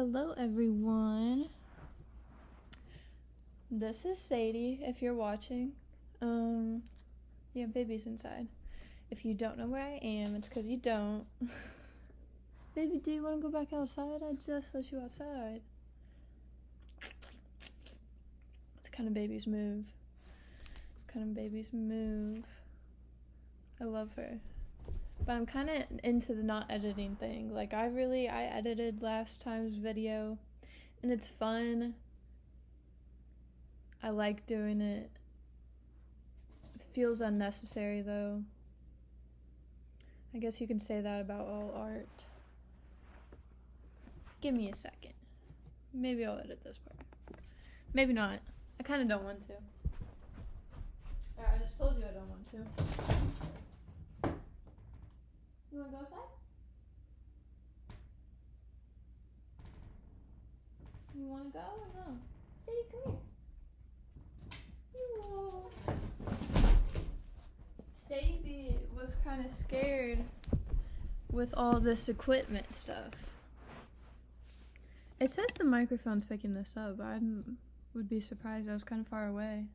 Hello everyone. This is Sadie, if you're watching. Yeah, baby's inside. If you don't know where I am, it's because you don't. Baby, do you want to go back outside? I just let you outside. It's kind of baby's move. I love her. But I'm kind of into the not editing thing. Like, I edited last time's video, and it's fun. I like doing it. It feels unnecessary, though. I guess you can say that about all art. Give me a second. Maybe I'll edit this part. Maybe not. I kind of don't want to. I just told you I don't want to. You wanna go outside? You wanna go or no? Sadie, come here. Sadie was kind of scared with all this equipment stuff. It says the microphone's picking this up. I would be surprised. I was kind of far away.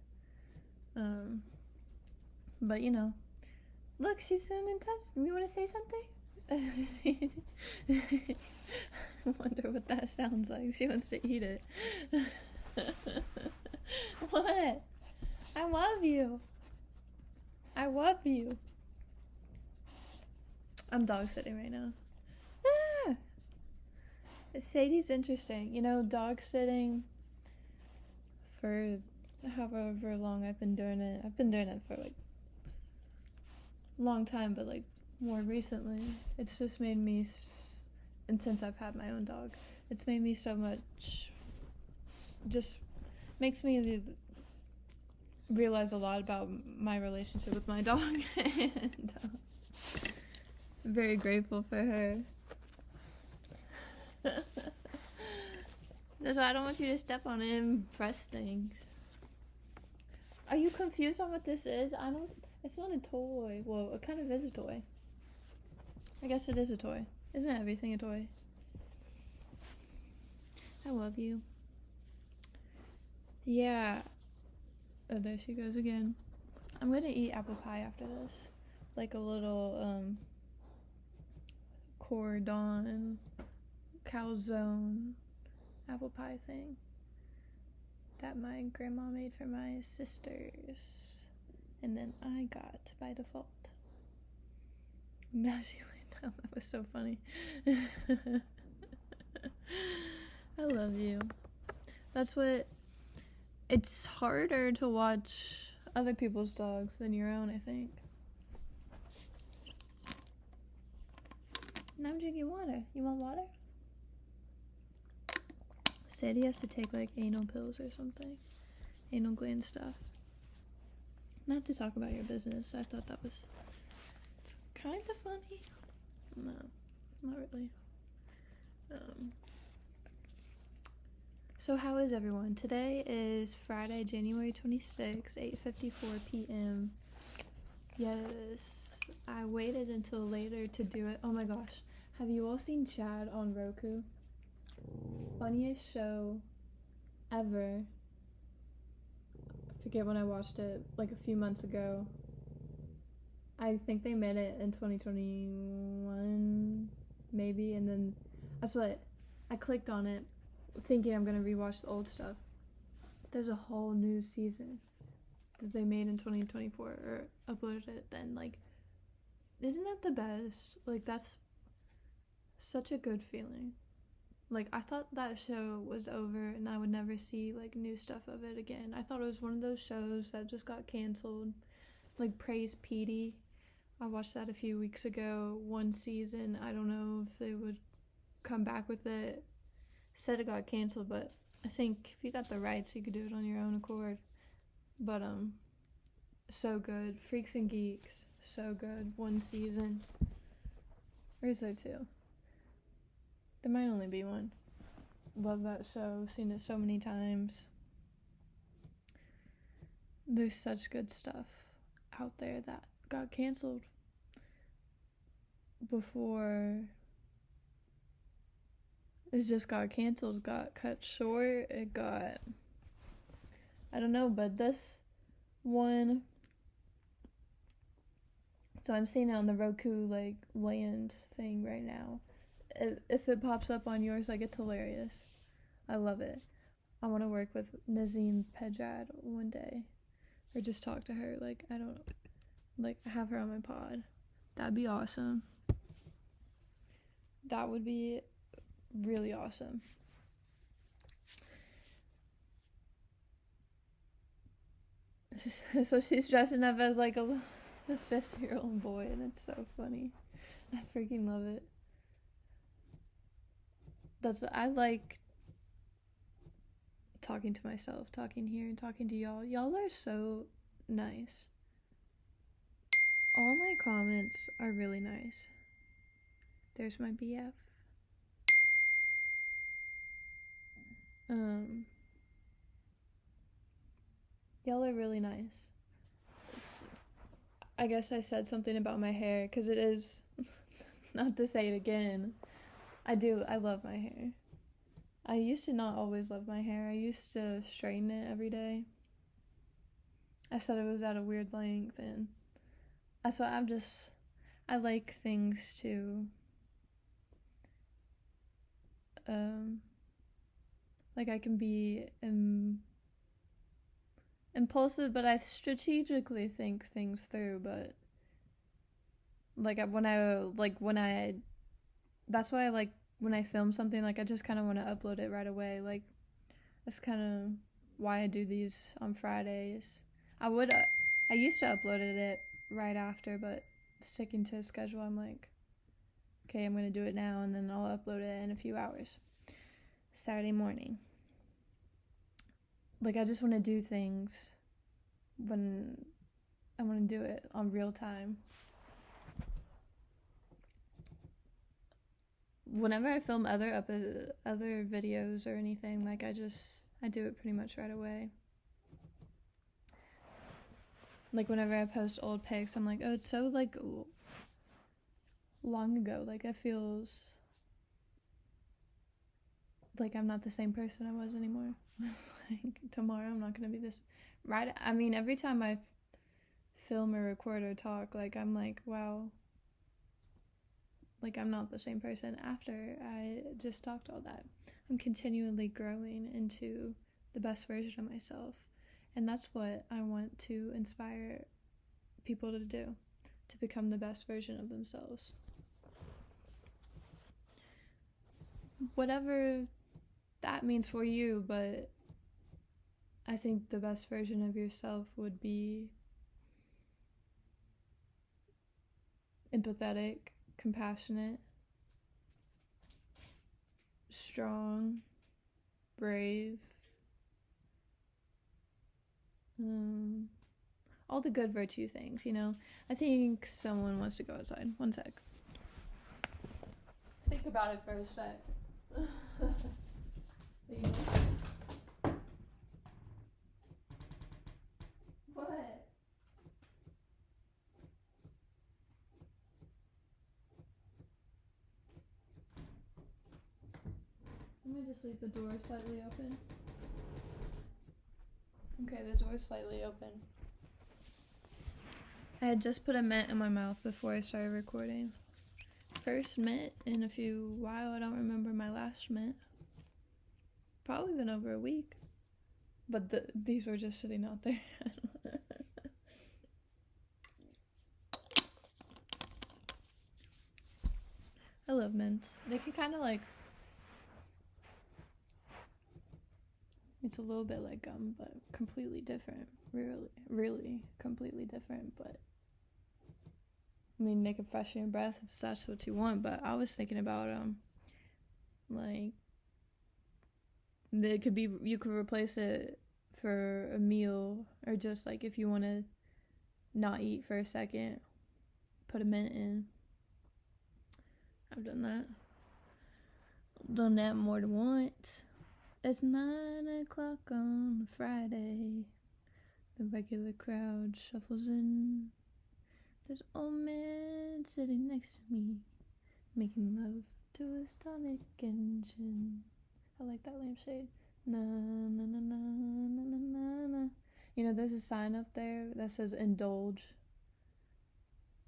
But you know. Look, she's in touch. You want to say something? I wonder what that sounds like. She wants to eat it. What? I love you. I'm dog sitting right now. Ah! Sadie's interesting. You know, dog sitting for however long I've been doing it. I've been doing it for like long time, but like more recently it's just made me and since I've had my own dog, it's made me so much, just makes me realize a lot about my relationship with my dog. And I'm very grateful for her. That's why I don't want you to step on it and press things. Are you confused on what this is? It's not a toy. Well, it kind of is a toy. I guess it is a toy. Isn't everything a toy? I love you. Yeah. Oh, there she goes again. I'm gonna eat apple pie after this. Like a little, cordon calzone apple pie thing that my grandma made for my sisters. And then I got by default. Now she laid down. That was so funny. I love you. That's what... It's harder to watch other people's dogs than your own, I think. Now I'm drinking water. You want water? Sadie has to take like anal pills or something. Anal gland stuff. Not to talk about your business. I thought that was kind of funny. No, not really. So how is everyone? Today is Friday, January 26th, 8:54 p.m. Yes, I waited until later to do it. Oh my gosh. Have you all seen Chad on Roku? Funniest show ever. I forget when I watched it, like a few months ago. I think they made it in 2021, maybe, and then that's what I clicked on it, thinking I'm gonna rewatch the old stuff. There's a whole new season that they made in 2024 or uploaded it then. Like, isn't that the best? Like, that's such a good feeling. Like, I thought that show was over and I would never see, like, new stuff of it again. I thought it was one of those shows that just got canceled. Like, Praise Petey. I watched that a few weeks ago. One season. I don't know if they would come back with it. Said it got canceled, but I think if you got the rights, you could do it on your own accord. But, so good. Freaks and Geeks. So good. One season. Or is there two? There might only be one. Love that show. Seen it so many times. There's such good stuff out there that got canceled before it just got canceled, got cut short. It got, I don't know, but this one, so I'm seeing it on the Roku like land thing right now. If it pops up on yours, like, it's hilarious. I love it. I want to work with Nasim Pedrad one day, or just talk to her. Like, I don't, like, have her on my pod. That'd be awesome. That would be really awesome. So she's dressing up as like a 50-year-old boy, and it's so funny. I freaking love it. I like talking to myself, talking here, and talking to y'all. Y'all are so nice. All my comments are really nice. There's my BF. Y'all are really nice. I guess I said something about my hair, because it is, not to say it again, I love my hair. I used to not always love my hair. I used to straighten it every day. I said it was at a weird length, and that's why I like things to, like, I can be impulsive, but I strategically think things through. But that's why I like when I film something, like, I just kind of want to upload it right away. Like, that's kind of why I do these on Fridays. I used to upload it right after, but sticking to a schedule, I'm like, okay, I'm going to do it now, and then I'll upload it in a few hours. Saturday morning. Like, I just want to do things when I want to do it on real time. Whenever I film other videos or anything, like, I do it pretty much right away. Like, whenever I post old pics, I'm like, oh, it's so, like, long ago. Like, it feels like I'm not the same person I was anymore. Like, tomorrow I'm not going to be this, right? I mean, every time I film or record or talk, like, I'm like, wow, like, I'm not the same person after I just talked all that. I'm continually growing into the best version of myself. And that's what I want to inspire people to do, to become the best version of themselves. Whatever that means for you, but I think the best version of yourself would be empathetic, compassionate, strong, brave, all the good virtue things, you know. I think someone wants to go outside. One sec. Think about it for a sec. What? Let me just leave the door slightly open. Okay, the door's slightly open. I had just put a mint in my mouth before I started recording. First mint in a while. I don't remember my last mint. Probably been over a week. But these were just sitting out there. I love mints. They can kind of like... It's a little bit like gum, but completely different. Really completely different, but... I mean, they can freshen your breath if that's what you want, but I was thinking about, like... You could replace it for a meal, or just, like, if you want to not eat for a second, put a mint in. I've done that. I've done that more than once. It's 9 o'clock on a Friday. The regular crowd shuffles in. There's an old man sitting next to me, making love to his tonic engine. I like that lampshade. Na na na na na na na na. You know, there's a sign up there that says Indulge.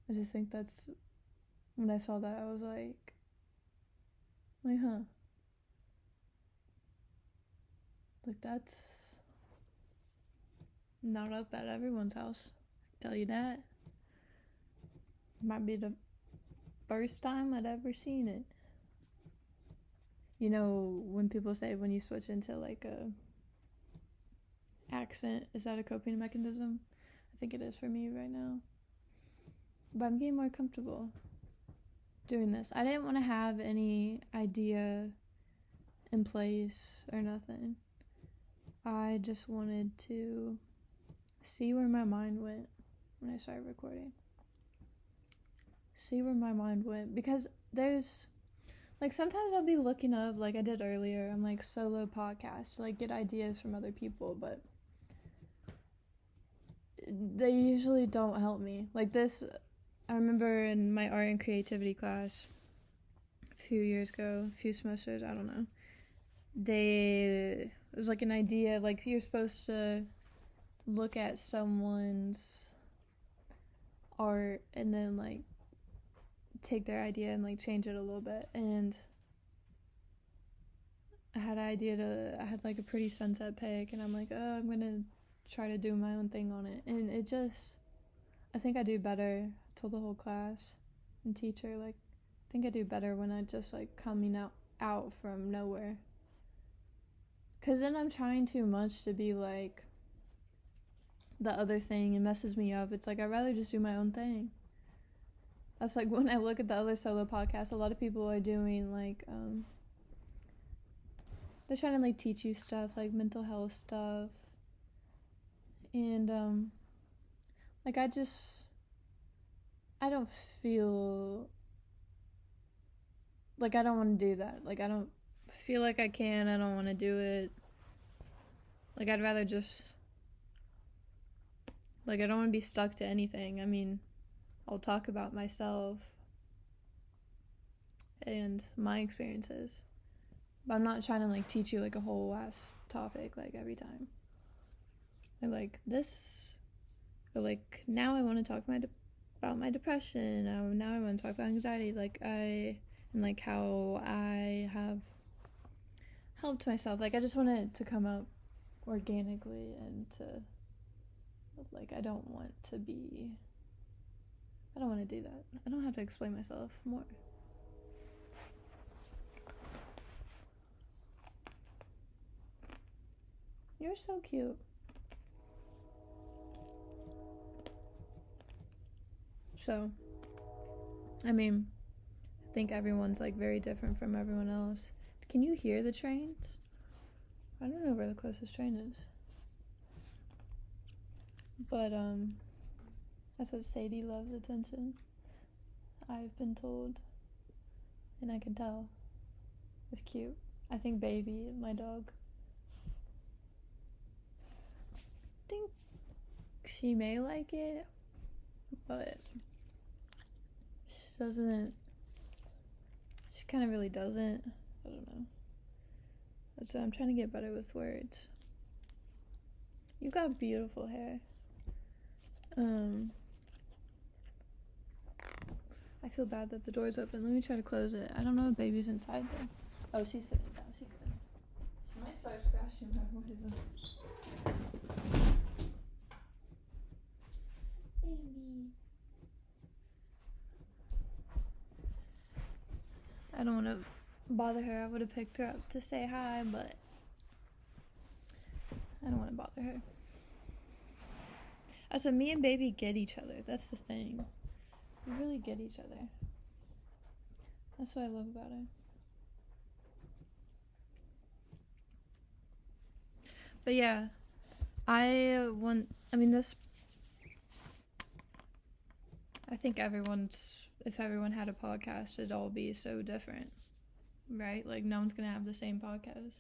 I just think that's, when I saw that, I was like, huh. Like, that's not up at everyone's house. I tell you that. Might be the first time I'd ever seen it. You know, when people say when you switch into like a accent, is that a coping mechanism? I think it is for me right now. But I'm getting more comfortable doing this. I didn't want to have any idea in place or nothing. I just wanted to see where my mind went when I started recording. See where my mind went. Because there's, like, sometimes I'll be looking up, like I did earlier, I'm like solo podcasts to like get ideas from other people, but they usually don't help me. Like this, I remember in my art and creativity class a few years ago, a few semesters, I don't know, it was like an idea, like you're supposed to look at someone's art and then like take their idea and like change it a little bit. And I had like a pretty sunset pic, and I'm like, oh, I'm gonna try to do my own thing on it. And it just, I think I do better. I told the whole class and teacher, like, I think I do better when I just like coming out from nowhere. Cause then I'm trying too much to be like the other thing, and messes me up. It's like, I'd rather just do my own thing. That's like when I look at the other solo podcasts, a lot of people are doing like, they're trying to like teach you stuff, like mental health stuff. And, like I don't feel like I don't want to do that. Like I don't feel like I can, I don't want to do it. Like I'd rather just, like I don't want to be stuck to anything. I mean, I'll talk about myself and my experiences, but I'm not trying to like teach you like a whole ass topic like every time. I like this, or like now I want to talk about my depression. Now I want to talk about anxiety. Like and like how I have helped myself. Like I just want it to come out organically, and to like I don't want to do that. I don't have to explain myself more. You're so cute. So, I mean, I think everyone's like very different from everyone else. Can you hear the trains? I don't know where the closest train is. But, that's what Sadie loves, attention. I've been told. And I can tell. It's cute. I think Baby, my dog, I think she may like it, but she kind of really doesn't. I don't know. So I'm trying to get better with words. You got beautiful hair. I feel bad that the door's open. Let me try to close it. I don't know if Baby's inside there. Oh, she's sitting down. She's good. She might start scratching my window. Baby. I don't want to bother her. I would have picked her up to say hi, but I don't want to bother her. So me and Baby get each other. That's the thing. We really get each other. That's what I love about her. But yeah, I think if everyone had a podcast, it'd all be so different, right? Like no one's gonna have the same podcast.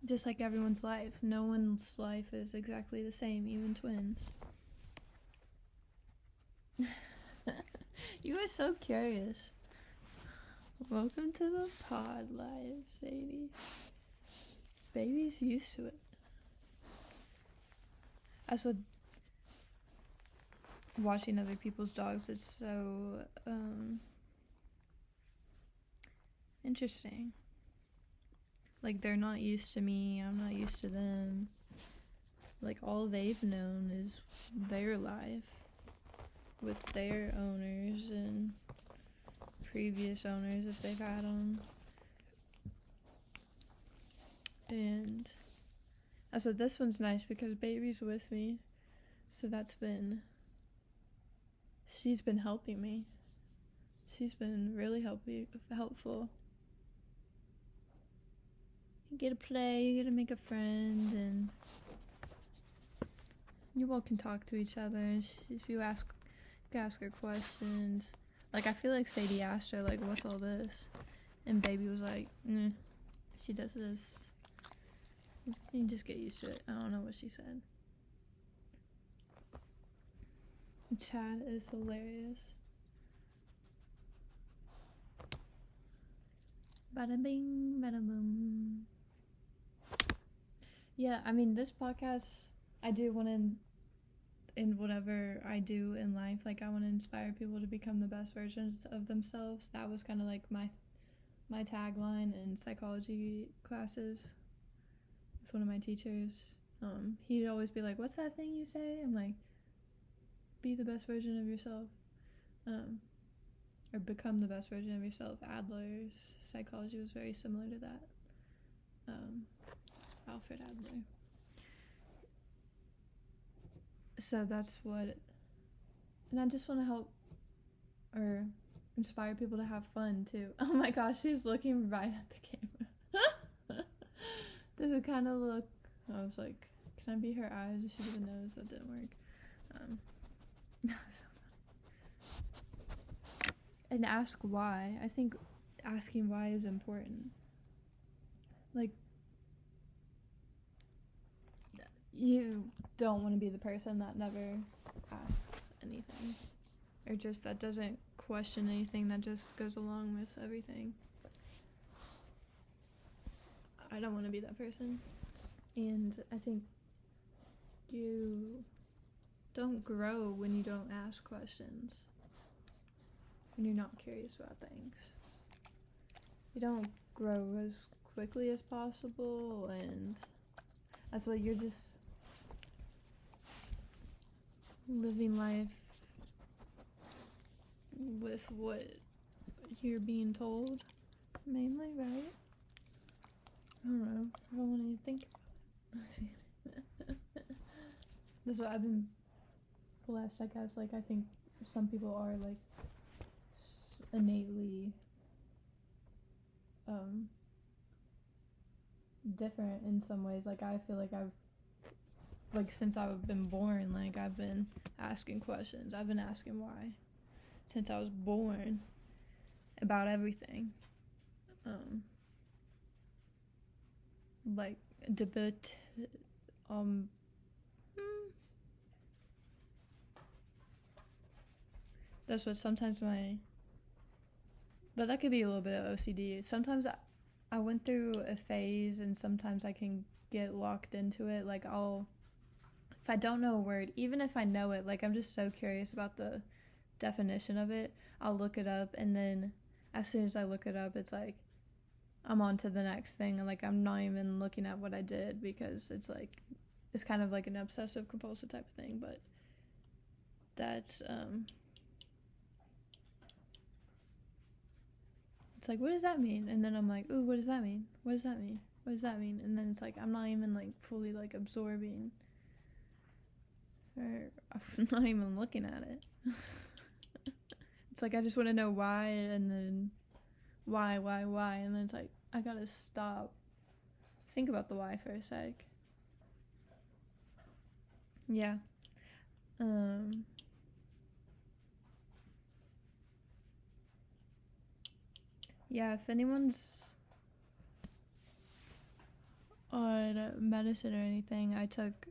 Just like everyone's life. No one's life is exactly the same, even twins. were so curious. Welcome to the pod live, Sadie. Baby's used to it. That's what watching other people's dogs, it's so interesting. Like, they're not used to me, I'm not used to them. Like, all they've known is their life with their owners and previous owners if they've had them. And so this one's nice because Baby's with me, so she's been helping me. She's been really helpful. You get to play, you get to make a friend, and you all can talk to each other. And if you ask her questions. Like, I feel like Sadie asked her, like, what's all this? And Baby was like, she does this. You just get used to it. I don't know what she said. Chad is hilarious. Bada bing, bada boom. Yeah, I mean, this podcast, I do want to, in whatever I do in life, like, I want to inspire people to become the best versions of themselves. That was kind of like my tagline in psychology classes with one of my teachers. He'd always be like, what's that thing you say? I'm like, be the best version of yourself. Or become the best version of yourself. Adler's psychology was very similar to that. Alfred Adler. So that's what, and I just want to help or inspire people to have fun too. Oh my gosh, she's looking right at the camera. Does it kind of look, I was like, can I be her eyes? Or she did the nose, that didn't work. So funny. And ask why. I think asking why is important. Like, you don't want to be the person that never asks anything, or just that doesn't question anything, that just goes along with everything. I don't want to be that person. And I think you don't grow when you don't ask questions, when you're not curious about things. You don't grow as quickly as possible, and that's why you're just living life with what you're being told, mainly, right? I don't know. I don't want to think about it. This is what I've been blessed, I guess. Like, I think some people are, like, innately different in some ways. Like, I feel like since I've been born, like, I've been asking questions. I've been asking why since I was born about everything. Like, debate, that's what sometimes but that could be a little bit of OCD. Sometimes I went through a phase, and sometimes I can get locked into it. Like, if I don't know a word, even if I know it, like, I'm just so curious about the definition of it, I'll look it up, and then as soon as I look it up, it's like I'm on to the next thing, and, like, I'm not even looking at what I did, because it's like, it's kind of like an obsessive compulsive type of thing. But that's it's like, what does that mean? And then I'm like, ooh, what does that mean? What does that mean? What does that mean? And then it's like, I'm not even, like, fully, like, absorbing, or I'm not even looking at it. It's like, I just want to know why, and then why, and then it's like, I gotta stop, think about the why for a sec. Yeah. Yeah, if anyone's on medicine or anything, I took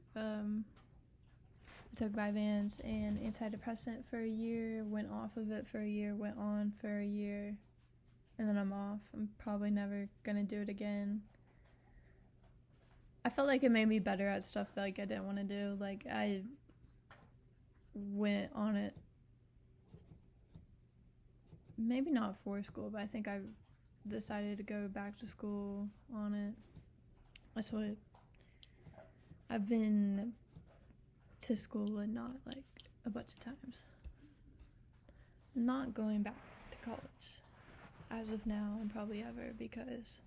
I took Vyvanse and antidepressant for a year, went off of it for a year, went on for a year, and then I'm off. I'm probably never gonna do it again. I felt like it made me better at stuff that, like, I didn't want to do. Like, I went on it, maybe not for school, but I think I decided to go back to school on it. That's what I've been to school and not, like, a bunch of times. Not going back to college as of now and probably ever, because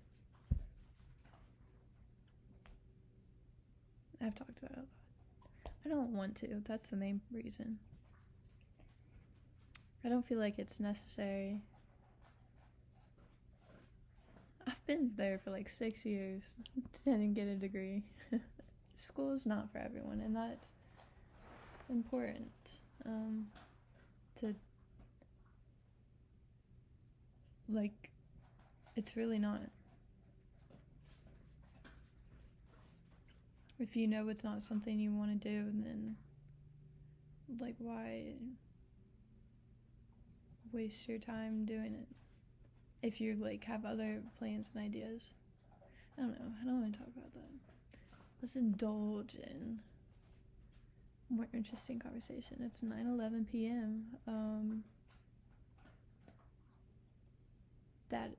I've talked about it a lot. I don't want to. That's the main reason. I don't feel like it's necessary. I've been there for like 6 years. Didn't get a degree. School is not for everyone, and that's important. To, like, it's really not. If you know it's not something you want to do, then, like, why waste your time doing it if you, like, have other plans and ideas? I don't know. I don't want to talk about that. Let's indulge in more interesting conversation. It's 9:11 p.m. That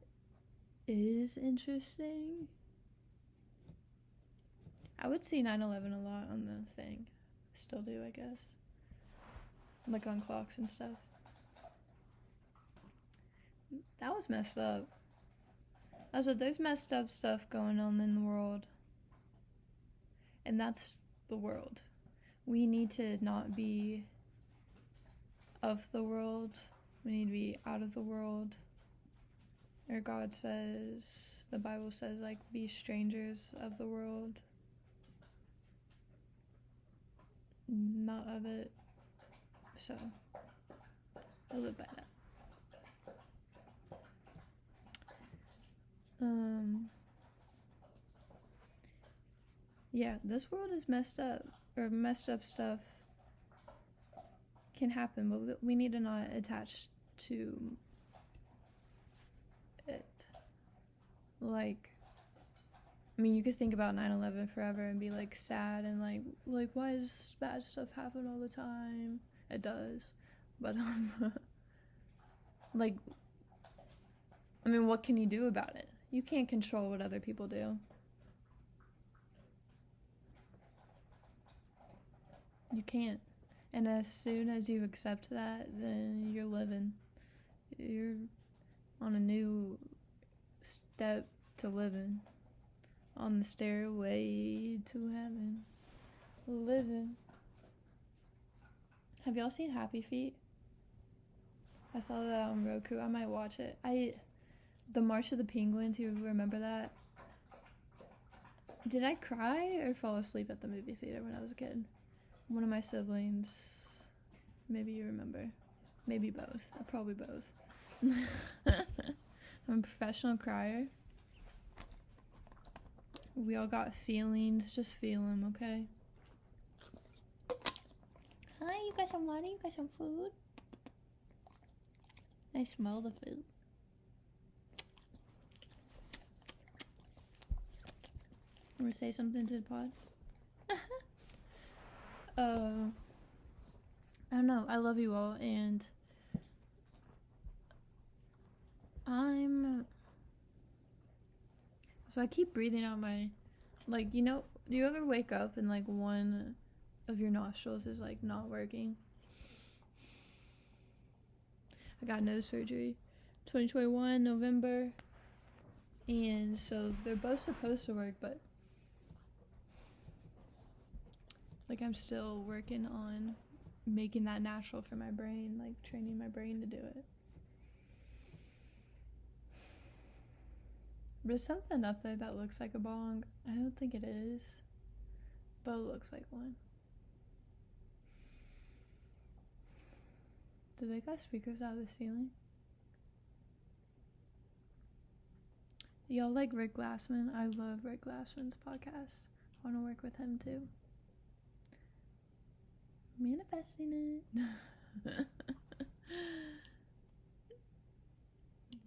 is interesting. I would see 9/11 a lot on the thing. Still do, I guess. Like on clocks and stuff. That was messed up. Also, there's messed up stuff going on in the world. And that's the world. We need to not be of the world. We need to be out of the world. Or God says, the Bible says, like, be strangers of the world. Not of it. So, I live by that. Yeah, this world is messed up, or messed up stuff can happen, but we need to not attach to it. Like, I mean, you could think about 9/11 forever and be, like, sad and, like, why does bad stuff happen all the time? It does. But, like, I mean, what can you do about it? You can't control what other people do. You can't. And as soon as you accept that, then you're living. You're on a new step to living. On the stairway to heaven. Living. Have y'all seen Happy Feet? I saw that on Roku. I might watch it. The March of the Penguins, you remember that? Did I cry or fall asleep at the movie theater when I was a kid? One of my siblings. Maybe you remember. Maybe both. Probably both. I'm a professional crier. We all got feelings. Just feel them, okay? Hi, you got some water? You got some food? I smell the food. Want to say something to the pod? I don't know. I love you all, and so I keep breathing out my, like, you know, do you ever wake up and, like, one of your nostrils is, like, not working? I got nose surgery 2021 November, and so they're both supposed to work, but, like, I'm still working on making that natural for my brain, like, training my brain to do it. There's something up there that looks like a bong. I don't think it is, but it looks like one. Do they got speakers out of the ceiling? Y'all like Rick Glassman? I love Rick Glassman's podcast. I want to work with him too. Manifesting it.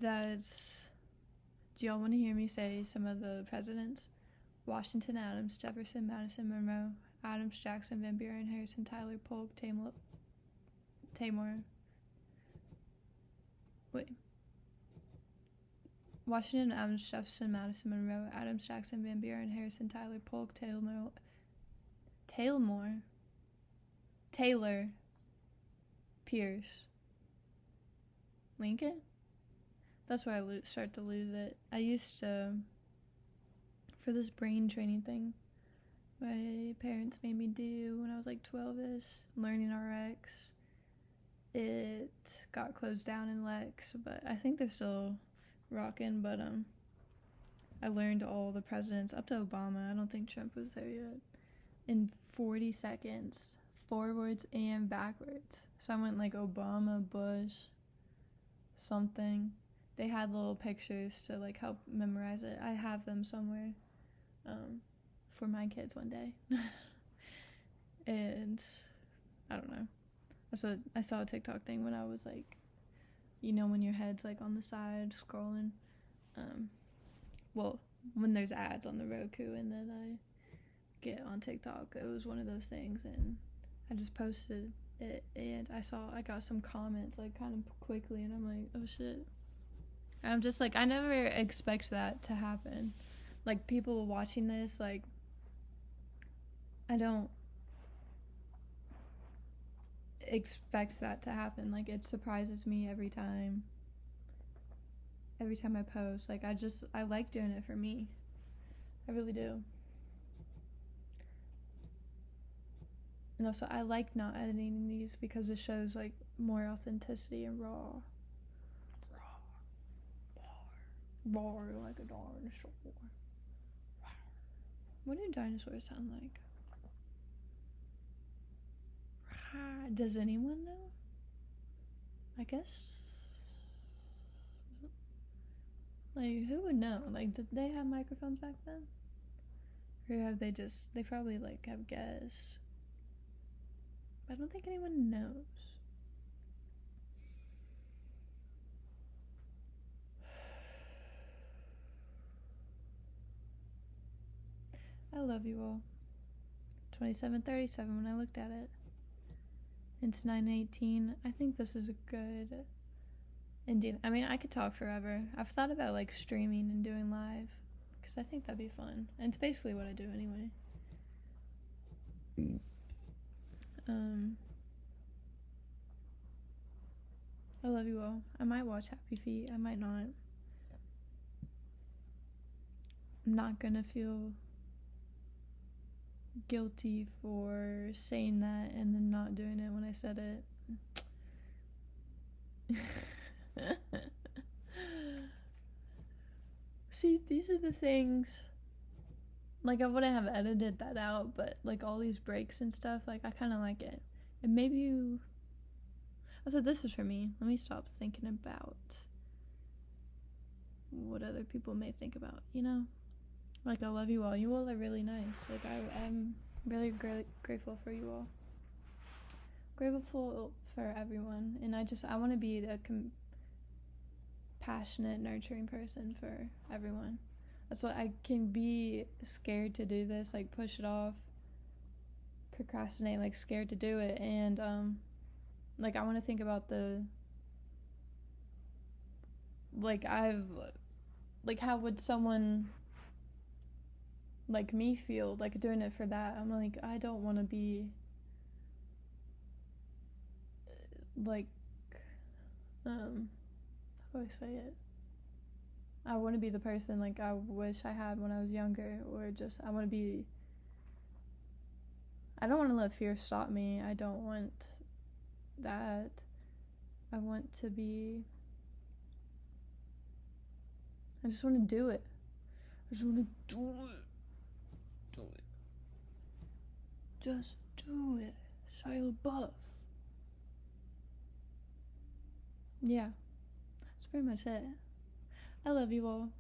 That's... Do y'all want to hear me say some of the presidents? Washington, Adams, Jefferson, Madison, Monroe, Adams, Jackson, Van Buren, Harrison, Tyler, Polk, Tamor. Wait. Washington, Adams, Jefferson, Madison, Monroe, Adams, Jackson, Van Buren, Harrison, Tyler, Polk, Taylor, Pierce, Lincoln? That's where I start to lose it. I used to, for this brain training thing my parents made me do when I was like 12-ish, Learning RX. It got closed down in Lex, but I think they're still rocking. But I learned all the presidents up to Obama. I don't think Trump was there yet. In 40 seconds, forwards and backwards. So I went like Obama, Bush, something. They had little pictures to like help memorize it. I have them somewhere for my kids one day. And I don't know. I saw a TikTok thing when I was like, you know, when your head's like on the side scrolling. Well, when there's ads on the Roku and then I get on TikTok, it was one of those things, and I just posted it, and I got some comments like kind of quickly, and I'm like, oh shit. I'm just like, I never expect that to happen. Like, people watching this, like, I don't expect that to happen. Like, it surprises me every time I post. Like, I like doing it for me. I really do. And also, I like not editing these because it shows like more authenticity and raw like a dinosaur. What do dinosaurs sound like? Does anyone know? I guess, like, who would know? Like, did they have microphones back then? Or have they probably like have guessed. I don't think anyone knows. I love you all. 27:37 when I looked at it. It's 9:18. I think this is a good ending. I mean, I could talk forever. I've thought about like streaming and doing live because I think that'd be fun. And it's basically what I do anyway. I love you all. I might watch Happy Feet. I might not. I'm not gonna feel guilty for saying that and then not doing it when I said it. See, these are the things, like, I wouldn't have edited that out, but like all these breaks and stuff, like, I kind of like it. And maybe you also, this is for me. Let me stop thinking about what other people may think about, you know? Like, I love you all. You all are really nice. Like, I'm really grateful for you all. Grateful for everyone. And I want to be the compassionate, nurturing person for everyone. That's what I can be scared to do this, like, push it off, procrastinate, like, scared to do it. And, like, I want to think about how would someone like me feel, like, doing it for that. I'm like, I don't want to be like, how do I say it? I want to be the person, like, I wish I had when I was younger, or just, I don't want to let fear stop me. I don't want that. I just want to do it. Just do it. Shia LaBeouf. Yeah. That's pretty much it. I love you all.